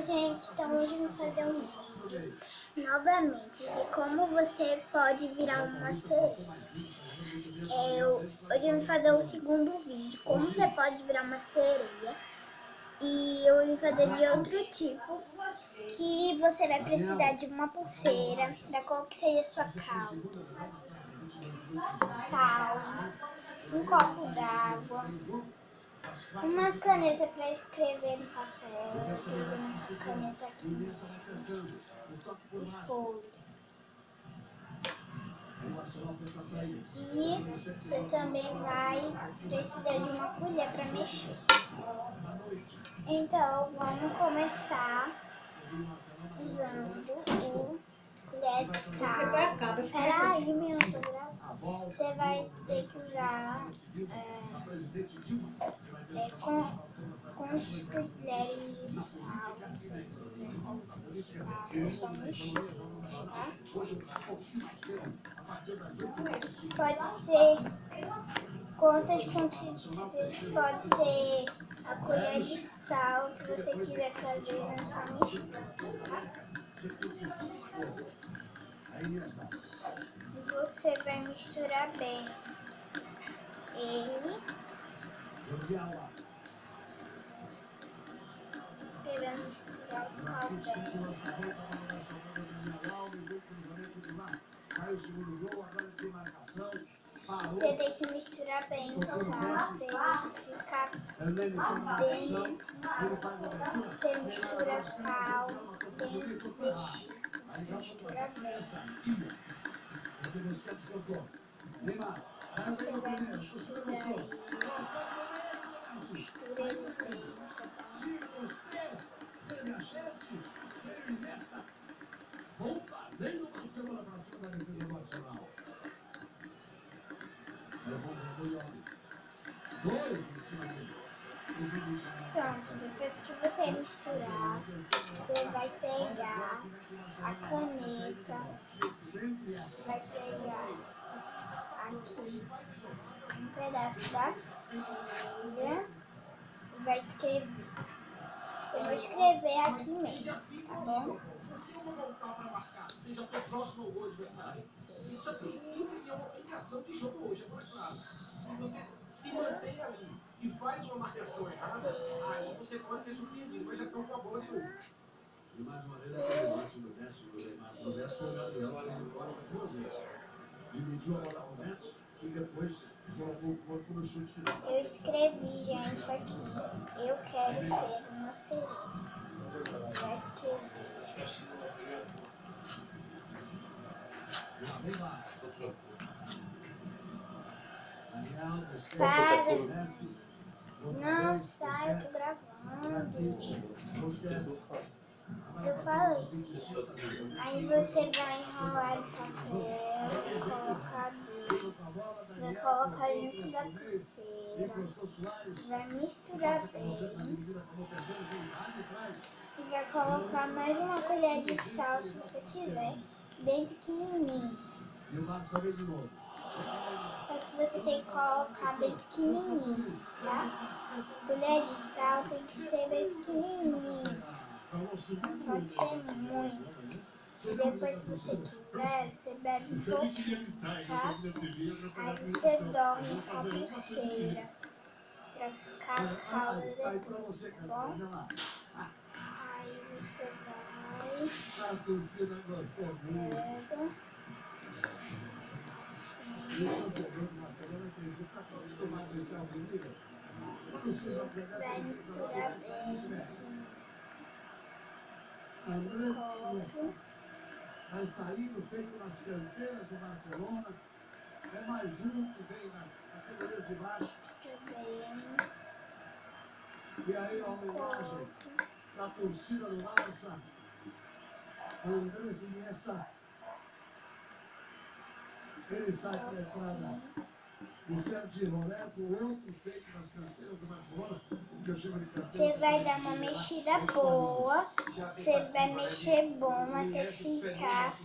Oi gente, então hoje eu vou fazer um vídeo novamente de como você pode virar uma sereia. Hoje eu vou fazer o segundo vídeo de como você pode virar uma sereia. E eu vou fazer de outro tipo, que você vai precisar de uma pulseira, da qual que seja sua cauda, sal, um copo d'água, uma caneta para escrever no papel, eu tô usando essa caneta aqui, e folha. E você também vai precisar de uma colher para mexer. Então, vamos começar usando o colher de sal. Peraí, meu, eu tô gravando. Você vai ter que usar quantas colheres de sal você quiser colocar, é só mexer, tá? Pode ser quantas quantidades, pode ser a colher de sal que você quiser fazer na sua mistura, tá? Você vai misturar bem ele, querendo misturar o sal bem. Você tem que misturar bem o sal para ele ficar bem. Você mistura o sal bem mexido. Mistura bem. Você vai misturar ele. Mistura ele bem, tá Pronto, depois que você misturar, você vai pegar a caneta, vai pegar aqui um pedaço da folha e vai escrever. Eu vou escrever aqui mesmo, tá bom? Isso é princípio e é uma aplicação de jogo hoje, agora claro. Se você se mantém ali e faz uma marcação errada, aí você pode ser surpreendido, mas já estão com a bola de novo. De mais maneira que o Messi do Messi, do Messi foi o Gabriel, duas vezes. Dividiu a bola com o Messi e depois colocou o corpo no chute final. Eu escrevi, gente, aqui. Eu quero ser uma sereia. Já escrevi. Para! Não sai, eu tô gravando. Eu falei. Aí você vai enrolar o papel, colocar dentro. Vai colocar junto da pulseira. Vai misturar bem. E vai colocar mais uma colher de sal, se você quiser, bem pequenininho. Só que você tem que colocar bem pequenininho, tá? Colher de sal tem que ser bem pequenininho. Não pode ser muito. E depois, se você quiser, você bebe um pouquinho, tá? Aí você dorme com a pulseira pra ficar calda depois, tá bom? Aí você vai, pega, vai misturar bem, coloca. Vai sair feito nas canteiras do Barcelona. É mais um que vem nas categorias de baixo. E aí a homenagem da torcida do Barça, Andrés Iniesta. Ele sai para a entrada. O Sérgio Roberto, outro feito nas canteiras do Barcelona, que eu chamo de canteira. Você vai dar uma mexida boa, você vai mexer bom até ficar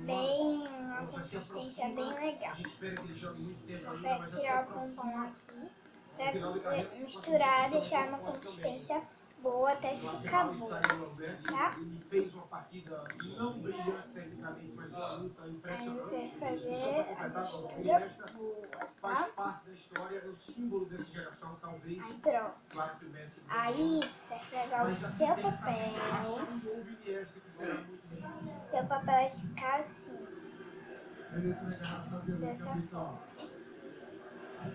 bem, uma consistência bem legal. Vou tirar o bombom aqui, pra misturar, deixar uma consistência boa até ficar boa, tá? Ele fez uma partida não brilhante tecnicamente, mas uma luta Aí impressionante. você vai fazer Só para a completar, o mistura Iniesta boa, faz tá? parte da história, é o símbolo dessa geração, talvez. Aí pronto. Claro que o Messi não, Aí você vai pegar o mas aqui seu tem papel. um novo Iniesta que será muito bem. Seu papel vai ficar assim, dessa forma.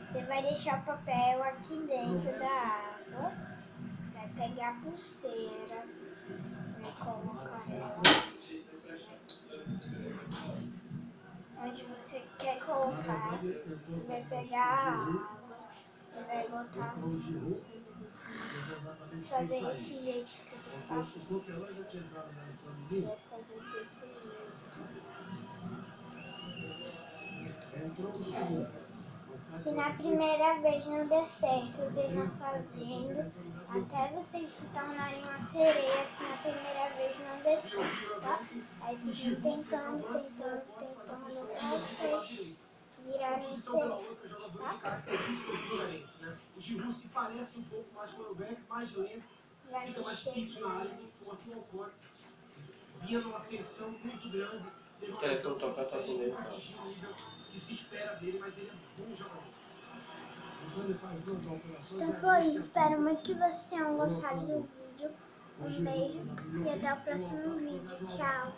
Você vai deixar o papel aqui dentro da água. Vai pegar a pulseira. Vai colocar ela aqui, pulseira. Onde você quer colocar, vai pegar a água e vai botar assim, fazer desse jeito que eu tô fazendo. Você vai fazer desse jeito. Se na primeira vez não der certo, vocês vão fazendo até vocês se tornarem uma sereia. Se na primeira vez não der certo, tá? Aí vocês vão tentando até vocês virarem sereias, tá? O Giroud se parece um pouco mais com o Beck, mais lento, Vai fica mais mexer fixo na área, bem. muito forte. O Alcor vinha numa ascensão muito grande, teve uma Quer que lesão eu toque a tua que primeiro? não atingiu o nível que se espera dele, mas ele é bom jogador. Então foi isso. Espero muito que vocês tenham gostado do vídeo. Um beijo e até o próximo vídeo. Tchau.